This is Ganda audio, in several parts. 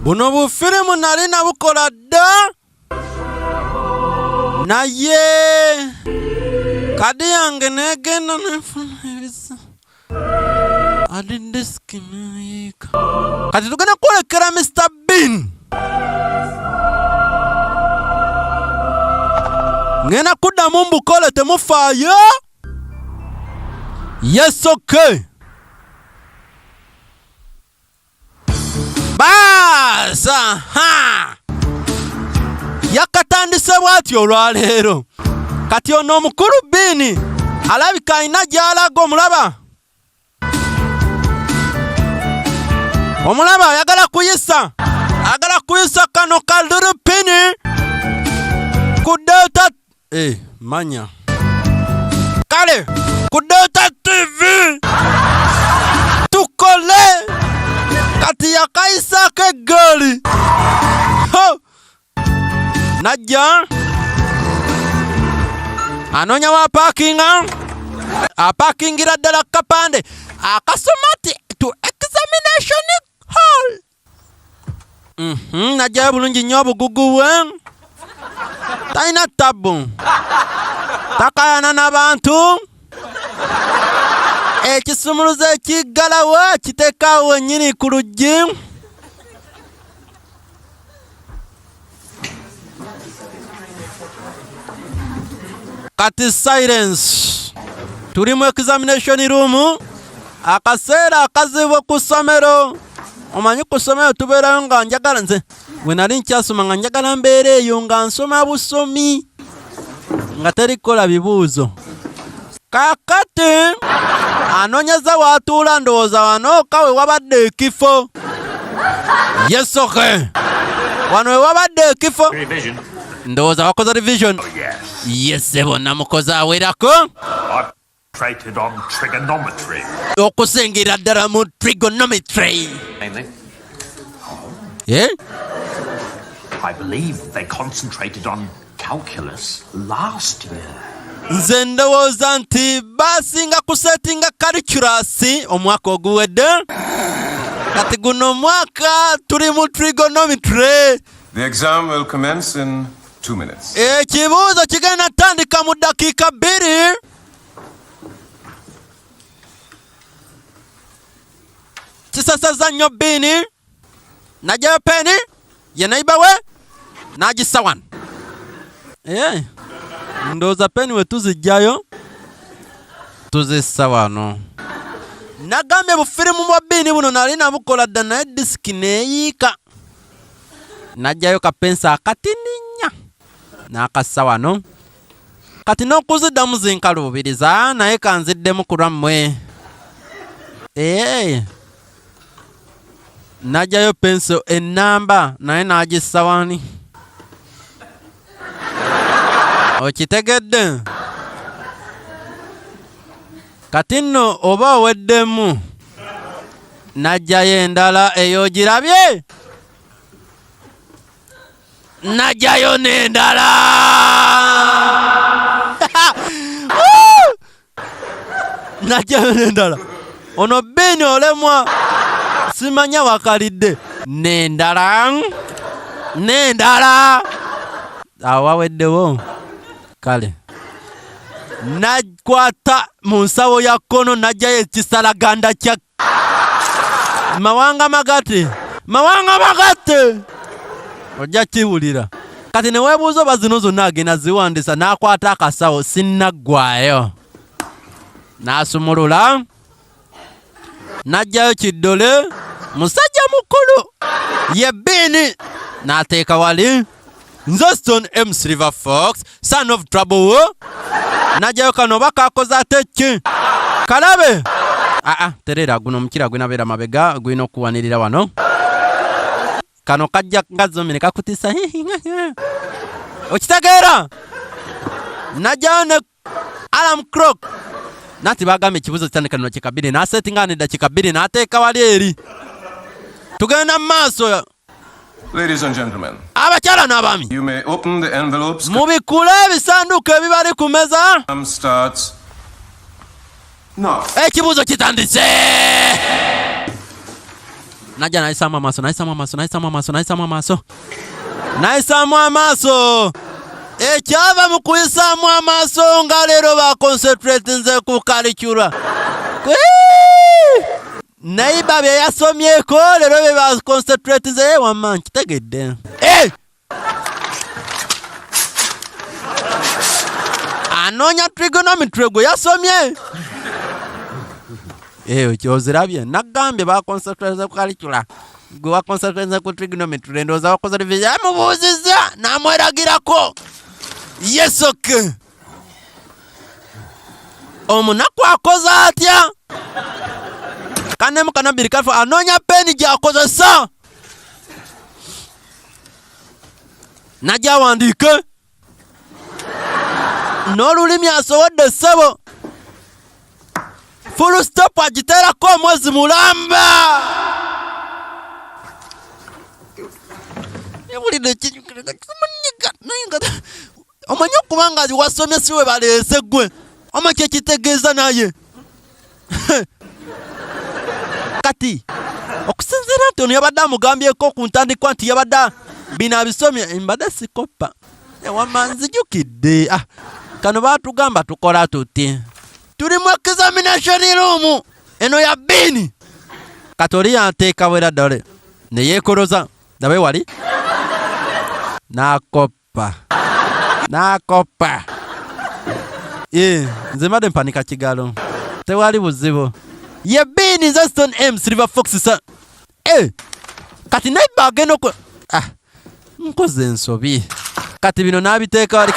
Buno bufirimu nali nabukola dda naye kadi yange negenda nefuna ebisa adi diski nayiika kati tugenda kwolekera Mr. Bean ngenda kuddamu mbukole temufaayo. Yes, okay. Baasa ha yakatandise bwatyo olwaleero kati ono omukulu Bean alabika alina gy'alaga omulaba ayagala kuyisa kano kalurupini ku Delta manya kale ku Delta TV tukole kati yakaisako eggaali najja anoonya wa apaakingira ddala kapande akasoma ti to examination hall. Najjayo bulungi nnyo obugugu bwe talina tabu takayana n'abantu ekisumuluzo ekiggalawo kiteekawo wennyini ku luggi kati silence tuli mu examination room akaseera akazibu ku ssomero omanyi ku ssomero tubeerayo nga njagala nze we nali nkyasoma nga njagala mbeera eyo nga nsoma busomi nga terikola bibuuzo kakati anoonyeza watuula ndowooza wano ka we wabadde ekifo. Yes, okay. Wano we wabadde ekifo ndowooza wakoze revision. Yes, bonna mukoze awerako Concentrated on trigonometry. Okusingira ddala mu trigonometry. Mainly. Yeah? I believe they concentrated on calculus last year. Nze ndowooza nti basinga kusetinga calculus omwaka oguwedde kati guno omwaka tuli mu trigonometry. The exam will commence in 2 minutes. Ekibuuzo kigenda tandika mu dakiika 2. Kisasazza nnyo Bean najjayo peni ye neighbor we n'agissa wano. Ndowooza peni we tuzijjayo tuzissa wano. Nagambye bufirimu bwa Bean buno nali nabukola dda naye disiki neeyiika. Najjayo kapensi akatininya n'akassa wano. Kati n'okuziddamu zinkaluubiriza naye kanziddemu ku lwammwe. Najjayo penso ennamba naye n'agissa wani. Okitegedde? Kati nno oba oweddemu najjayo endala eyo ogirabye? Najjayo n'endala. Najjayo n'endala. Ono Bean olemwa simanya wakalidde n'endala awaweddewo kale nakwata mu nsawo ya kkono najjayo ekisalaganda kya mawanga magate ojja kiwulira kati ne weebuuza oba zino zonna agenda ziwandisa n'akwata akasawo sinnaggwayo n'asumulula najjayo kiddole musajja mukulu ye Bean n'ateeka wali nze Stone M Silver Fox son of trouble najjayo kano oba kakoze ate ki kalabe terera guno omukira gwinabeera mabega gwina okuwanirira wano kano kajja ngazomere kakutisa okitegeera najjayo ne alarm clock nati bagambye ekibuuzo kitandika nno dakika 2 n'asetinga ne dakika 2 n'ateeka wali eri tugenda mu maaso. Ladies and gentlemen, abakyala n'abaami, you may open the envelopes. mubikule ebisanduku ebibali ku meza. Starts No. Ekibuuzo kitandise. Najja nayisamu amaaso. Ekyava mu kuyisaamu amaaso nga leero baconcentrate nze ku kalicula. Naiba bye yasomyeko leero bye baconcentrate nze wamma nkitegedde. Anoonya trigonometry gwe yasomye. Kyozirabye nagambye baconcentrate ku kalicula. Gwe waconcentrate ku trigonometry ndowooza wakoze revision yamubuuzizza n'amweragirako. Yes, okay. Omunaku akoze atya? Kanemu kanabiri kafu anoonya peni gy'akozesa. Najja awandiike. N'olulimi asobodde ssebo. Full stop agiteerako omwezi mulamba. Omanyi okubanga wasomye siwe baleese gwe. Omanyi ekitegeeza naye. Kati okusinziira nti ono yabadde amugambyeko ku ntandikwa nti yabadde bino abisomye mbadde sikoppa. Wamma nzijukidde. Kano baatugamba tukola tuti. Tuli mu examination room. Eno ya bini. Kati oli yanteeka bwera ddole. Ne yeekoloza. Dabe wali? N'akoppa. Nze mbadde mpanika kigalo. Tewali buzibu. Ye bini Zeston M Silver Fox sa. Kati naiba agenda okwe. Nkoze ensobi. Kati bino n'abiteeka wali.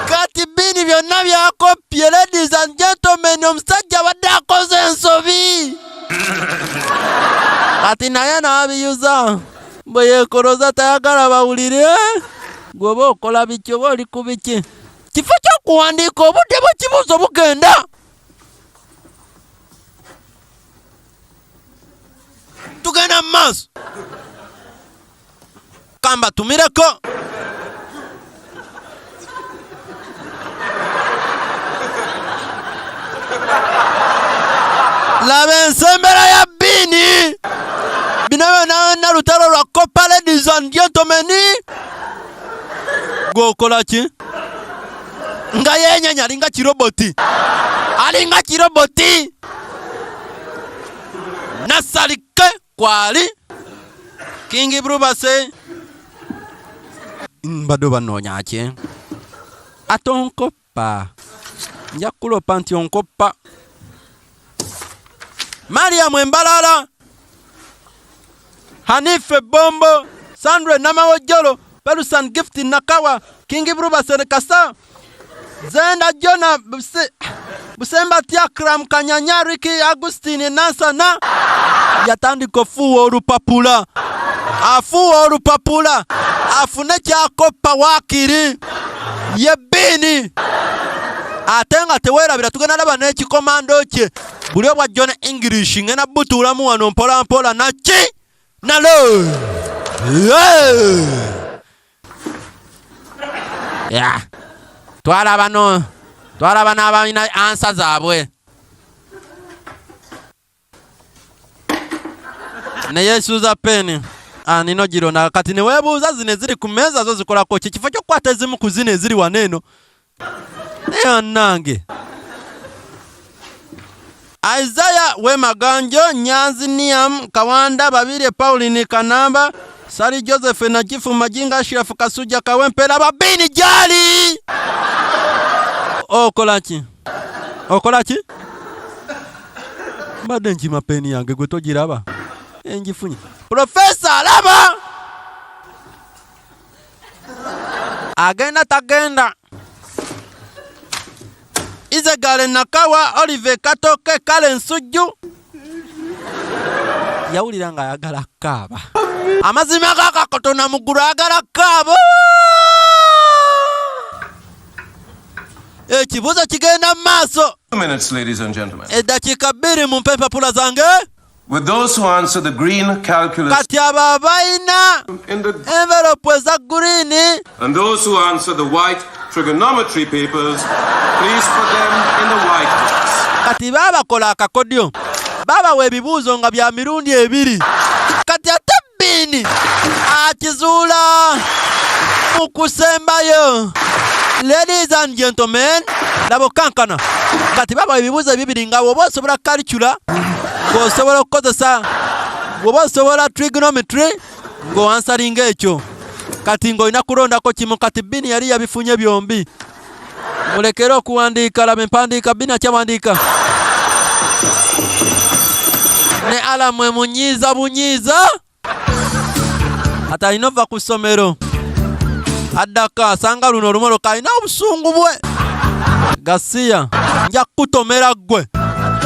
Kati bini byonna byakopye. Ladies and gentlemen, omusajja badde akoze ensobi. Kati naye n'abiyuza. Bwe yeekoloza tayagala bawulire. Gw'oba okola biki oba oli ku biki. Kifo ky'okuwandiika obudde bw'ekibuuzo bugenda. Tugenda mu maaso. Kamba tumireko. Laba ensembera ya bini. Bino byonna lutalo lwa koppa. Ladies and gentlemen. Gwokola ki? Nga yenyanya alinga kiroboti. Nasalike kwali. King Brubase. Mbadde banoonya ki? Ate onkoppa. Nja kulopa nti onkoppa. Mariam Embalala. Hanife Bombo. Sandre Namawojolo. Pelusan Gift Nakawa. King Brubase Kasa. Zenda Jona Busemba Tiakram Kanyanya Riki Agustine Nansana. Yatandika ofuwa olupapula. Afuwa olupapula. Afune kyakoppa waakiri. Ye bini. Ate nga teweerabira tugenda laba n'ekikomando kye. Buli obwa John English ngena butuulamu wano mpola mpola naki nalo. Twala bano abalina ansa zaabwe. Ne yesuuza peni. Nino girona kati ne weebuuza zino eziri ku mmeeza zo zikolako ki? Kifo ky'okukwata ezimu ku zino eziri wano eno. Naye nange. Isaiah Wemaganjo, Nyanzi Niam, Kawanda, Babire, Pauline Kanamba, Sari Joseph Najifu Majinga, Shirafu Kasuja, Kawempera, Babini Jali! Okolachi. Mbadde nkima peni yange gwe togiraba. Enjifunye. Professor Alaba! Agenda tagenda. Izegale Nakawa, Olive Katoke, Kalen Sujju. Yawulira nga ayagala kaaba. Amazima g'akakotona mu ggulu ayagala kaaba. Ekibuuzo kigenda mu maaso. 2 minutes, ladies and gentlemen. Eddakiika 2 mumpe empapula zange. with those who answer the green calculus kati aba baina in the envelope za green and those who answer the white trigonometry papers, please put them in the white box. kati babakola akakodyo babawa ebibuuzo nga bya mirundi ebiri kati ate Bini akizuula mu kusembayo. Ladies and gentlemen, labo kankana kati babawa ebibuuzo ebibiri nga woba osobola calcula ng'osobola okukozesa woba osobola trigonometry ng'oansaringa ekyo kati ng'olina kulondako kimu. Kati Bini yali yabifunye byombi. Mulekere okuwandiika, laba empandiika Bini akyawandiika ne alamwe munyiiza bunyiiza ate alina ova ku ssomero addako asanga luno olumolo kalina obusungu bwe. Gasiya, nja kukutomera gwe,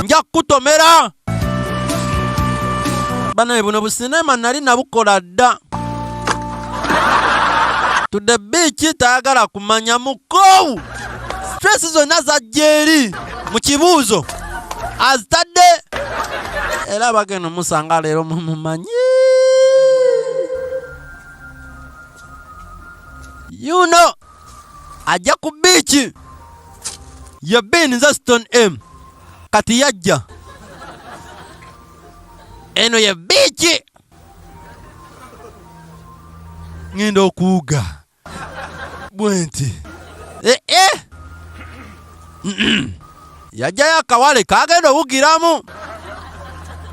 nja kukutomera. Banaye buno businema nali nabukola dda. To the beach tayagala kumanya mukowu. Stress zonna zajja eri mu kibuuzo azitadde era bagenda musanga leero mumumanyi. You know, ajja ku beach ye Bini Stone M kati yajja eno ye beach ngenda okuwuga bwenti yajjayo akawale kagenda owugiramu.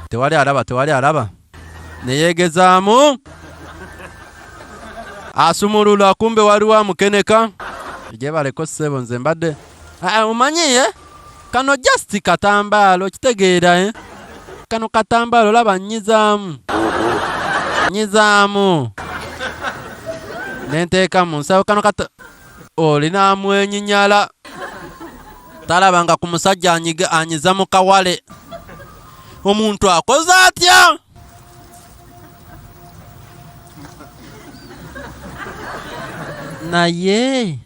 Tewali alaba neyeegezaamu asumulula, kumbe waliwo amukeneka. Gyebaleko ssebo nze mbadde omanyiye kano just katambaalo kitegeera kano katambaalo laba nyizaamu nenteeka mu nsawo kano olina amwenyinyala talabanga ku musajja anyiza mu kawale. Omuntu akoze atya? Naye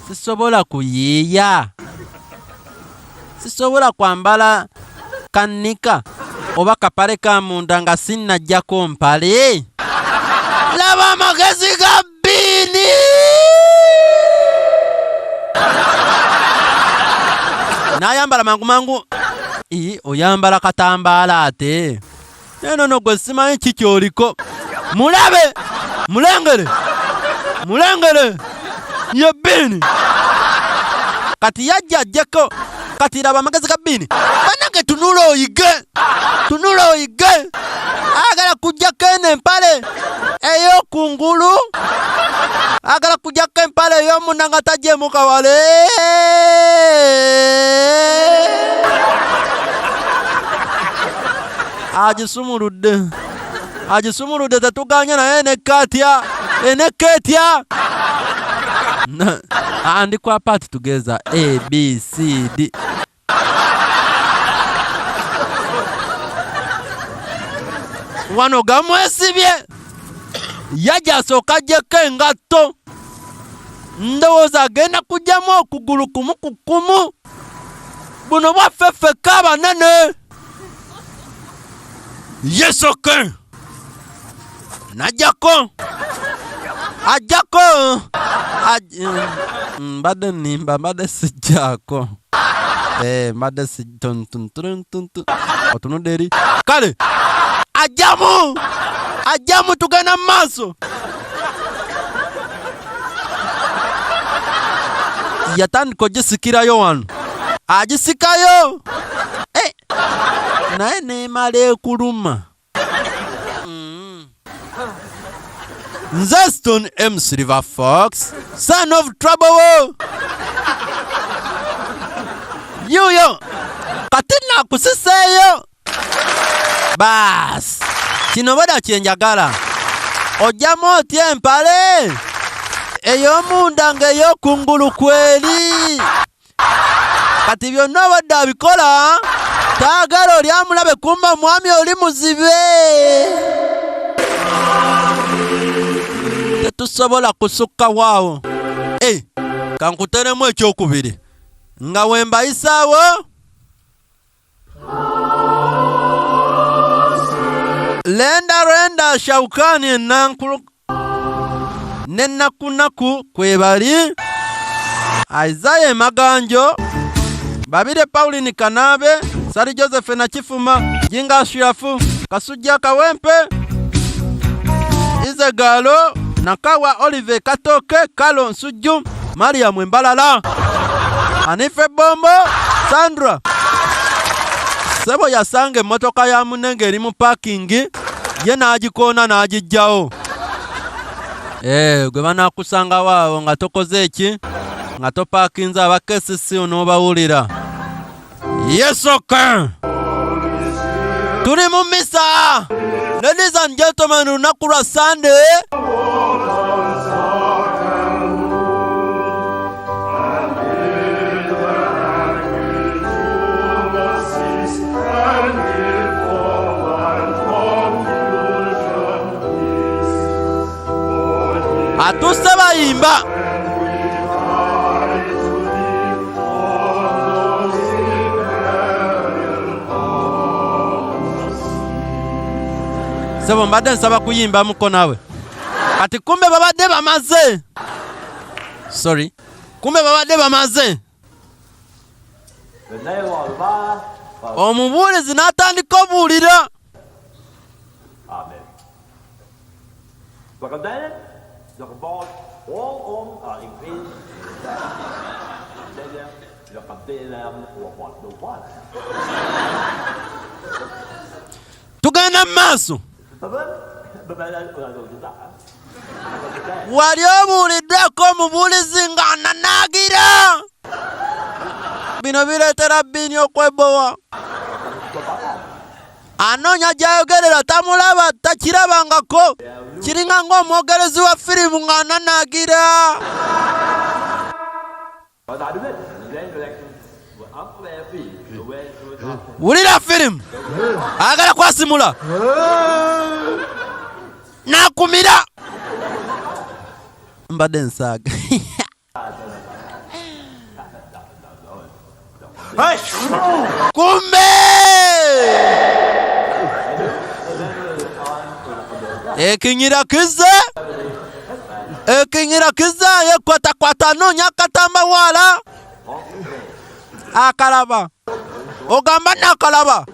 sisobola kuyiiya, sisobola kwambala kanika oba kapale ka munda nga sinnajjako mpale. Laba amagezi ga Bini. Nayambala mangu oyambala katambaala ate eno gwe simanyi kikyoliko. Mulabe mulengere ye Bini kati yajjako. Kati laba amagezi ga Bini banange tunula oyige agala kujjako eno empale ey'okungulu, agala kujjako empale ey'omunda nga tajjemu kawale. Agisumuludde tetuganya naye enekka etya. Ndi kwa part together A, B, C, D. Wano gamwesibye yajja asooka ajjeko engatto. Ndowooza agenda kujjamu okugulu kumu ku kumu. Buno bwaffe ffekka abanene. Yes, okay. Najjako mbadde nimba mbadde sijjaako mbadde sitontuntuntuntu otunudde eri kale ajjamu tugenda mu maaso. Yatandika ogisikirayo wano agisikayo naye neemala ekuluma. Nze Stone M Silver Fox, son of trouble. Yuyo kati nakusiseeyo baas kino bada kyenjagala. Ojjamu otya empale ey'omunda ng'ey'okungulu kweri. Kati byonna obadde abikola taagala oli amulabe kumba mwami oli muzibe. Tetusobola kusukka waawo. Kankuteremu ekyokubiri nga wembayisaawo Lenda Shaukani nankulu nenakunaku kwebali Isaiah Maganjo Babire Pauline Kanabe Sari Joseph na Chifuma Jinga Shirafu Kasujja Kawempe Izegalo Nakawa Olive Katoke Kalo Nsuju Maria Mwembalala Anife Bombo Sandra Sebo yasange motoka ya munenge eri mu parking ye najikona najijjao gwe banakusanga waawo nga tokoze eki nga to parkinza abakesisi onobawulira yesoka tuli mu misa. Ladies and gentlemen, lunaku lwa Sunday atuse bayimba sebo mbadde nsaba kuyimba muko nawe kati kumbe babadde bamaze kumbe babadde bamaze omubuulizi n'atandika obuulira. Tugenda mu maaso. Wali obuuliddwako omubuulizi nga ananaagira. Bino bireetera Bini okwebowa. Anoonya gy'ayogerera tamulaba takirabangako. Kiringa ng'omwogerezi wa firimu nga ananaagira. Wulira firimu agala kwasimula nakumira mbadde nsaaga kumbe ekinyira kiza yekwatakwata noonya akatamba wala akalaba ogamba nakalaba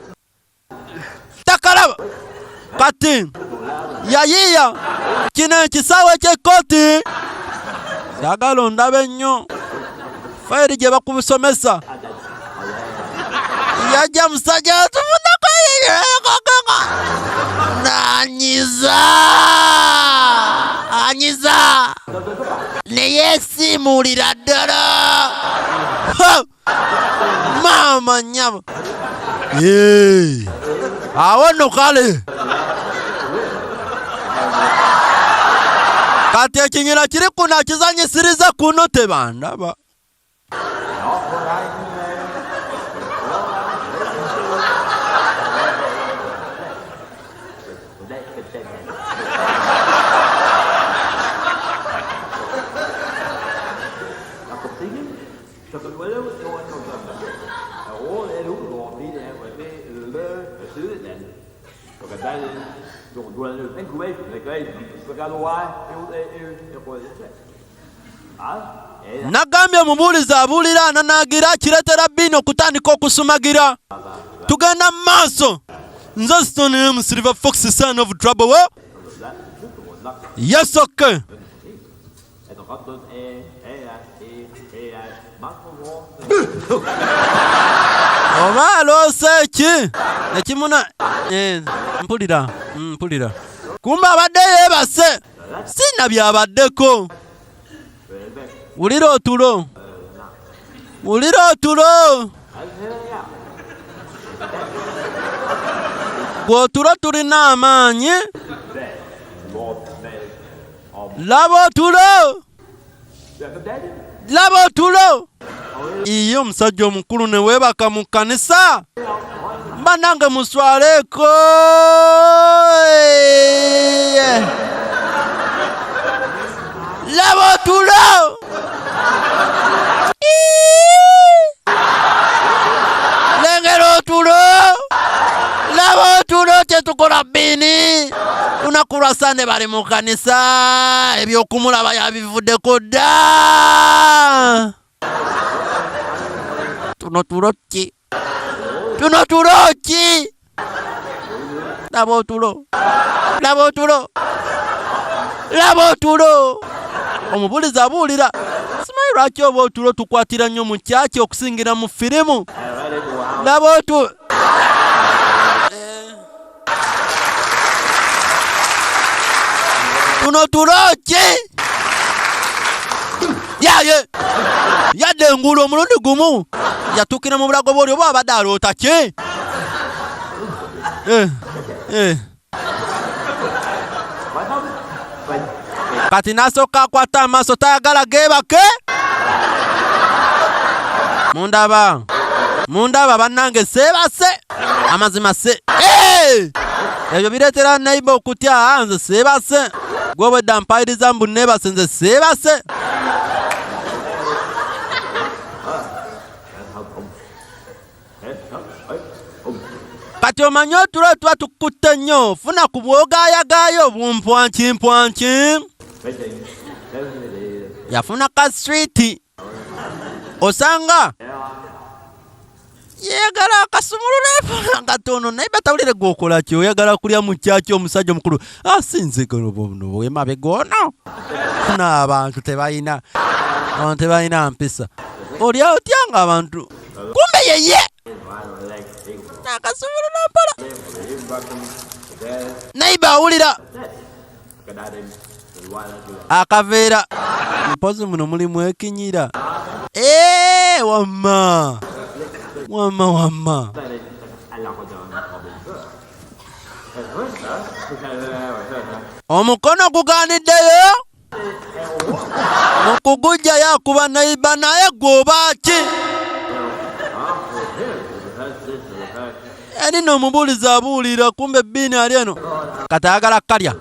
takalaba kati yayiya kino ekisaawe ky'ekkooti sagala ondabe ennyo fayiri gye bakubisomesa yajja musajja atufunako anyiza neyeesiimuulira ddala mama nyama awo nno kale kati ekinyira kiri kuno akizanyisiriza kuno tebandaba nagambye omubuulizi abuulira ananaagira kireetera Bini okutandika okusumagira. Tugenda mu maaso. Nze Stone M Silver Fox son of trouble. Yes okay. Oba aloose eki ekimuna mpulira kumba abadde yeebase sina byabaddeko. Wulira otulo gwotulo tulina amaanyi. Laba otulo iyo omusajja omukulu ne weebaka mu kkanisa mba nange muswaleeko. Laba otulo lengera otulo laba otulo kyetukola Bini lwa Sande bali mu kanisa ebyokumulaba yabivuddeko dda. Tuno tulo ki? Laba otulo. Omubulizi abuulira. Simanyi lwaki oba otulo tukwatira nnyo mu kyaki okusingira mu firimu. Laba otulo. Tuno tulo ki? Yadde engulu omulundi gumu yatukira mu bulago bwoli oba abadde aloota ki? Kati nasooka akwata amaaso tayagala geebake. Mundaba bannange seebase amazima se. Ebyo bireetera neiba okutya nze seebase. Gwe bwedda mpayiriza mbu neebase nze seebase. Kati omanyi otulo tuba tukutte nnyo. Funa ku bwogaayagaayo bumpwanki. Yafuna ka street. Osanga yeegala akasumulule katono naye batawulire gwokola ki oyagala kulya mu kyaki omusajja omukulu asinze golobono wemabe gono n'abantu tebalina mpisa olya otya nga abantu kumbe yeye nakasumulula mpala naiba awulira akaveera mpozi muno mulimu ekinyira wamma omukono gugaaniddeyo mukugujja yakuba naiba naye gwobaki erino omubuulizi abuulira kumbe bbiini ali eno kati ayagala kalya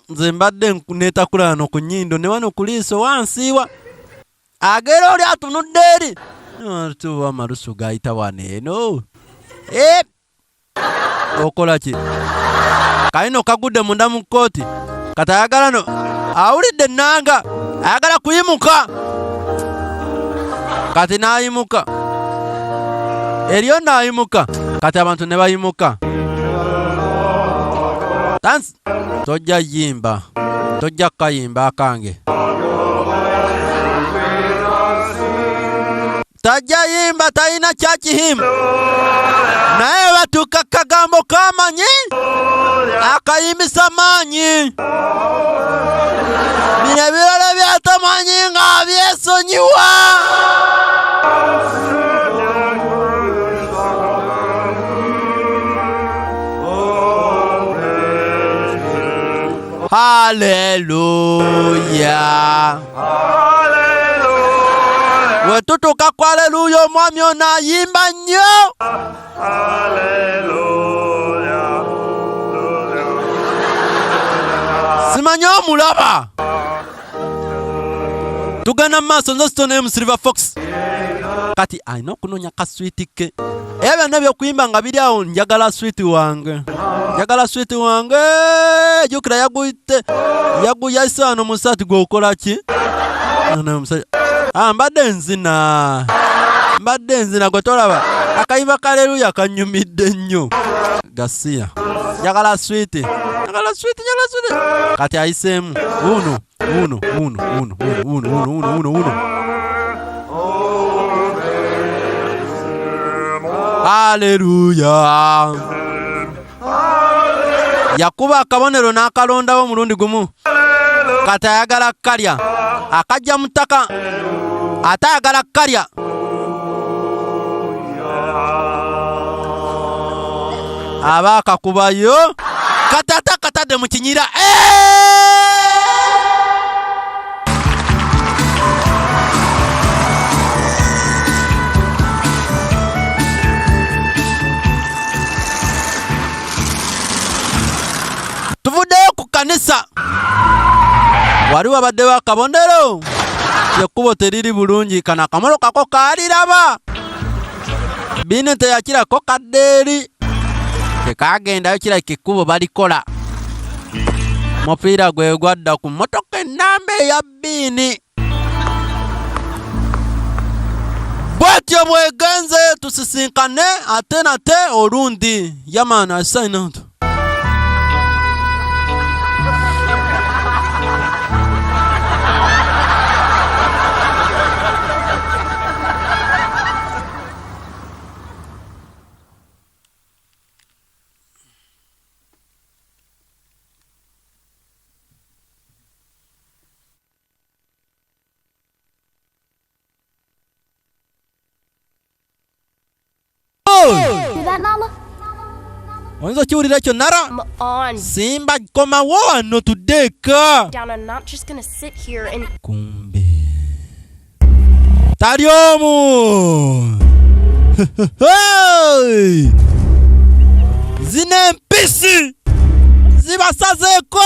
nze mbadde neetakula wano ku nnyindo ne wano ku liiso wansiiwa agera oli atunudde eri tuwa amalusu gayita wano eno okola ki kalino kagudde munda mu kkooti kati ayagala no awulidde ennanga ayagala kuyimuka kati n'ayimuka eriyo n'ayimuka kati abantu ne bayimuka tansi tojja yimba tojja kayimba akange tajja yimba talina kyakihimba naye batuuka kagambo kamanyi akayimbisa maanyi bino ebirala byatamanyi nga byesonyiwa haleluya wetutuuka ku haleluya omwami ono ayimba nnyo simanyi omulaba tugenda mu maaso nze Stone Silver Fox kati alina okunoonya ka switi ke era byonna ebyokuyimba nga biri awo njagala switi wange jukira yaguyise wano musati gwokola ki mbadde nzina gwe tolaba akayimba ka haleluya kanyumidde nnyo gasiya njagala switi kati ayiseemu uno haleluya yakuba akabonero n'akalondawo omulundi gumu kati ayagala kalya akajja mu ttaka ate ayagala kalya aba akakubayo kati ate akatadde mu kinyira tuvuddeyo ku kanisa wali wabaddewo akabonero ekkubo teriri bulungi kana akamolo kako kaaliraba bino teyakirako kaddeeri tekagendayo kirabika ekkubo balikola Mupiira gwe gwadda ku mmotoka ennamba eya Bini. Bwatyo bwegenze tusisinkane ate nate olundi. Yaman, I sign out. Hear that, Mama? Oyinza kiwulira ekyo Nara? I'm on. Simba komawo wano tuddeeka. Down, I'm not just gonna sit here and... Kumbe tali omu. Zino empisi zibasazeeko.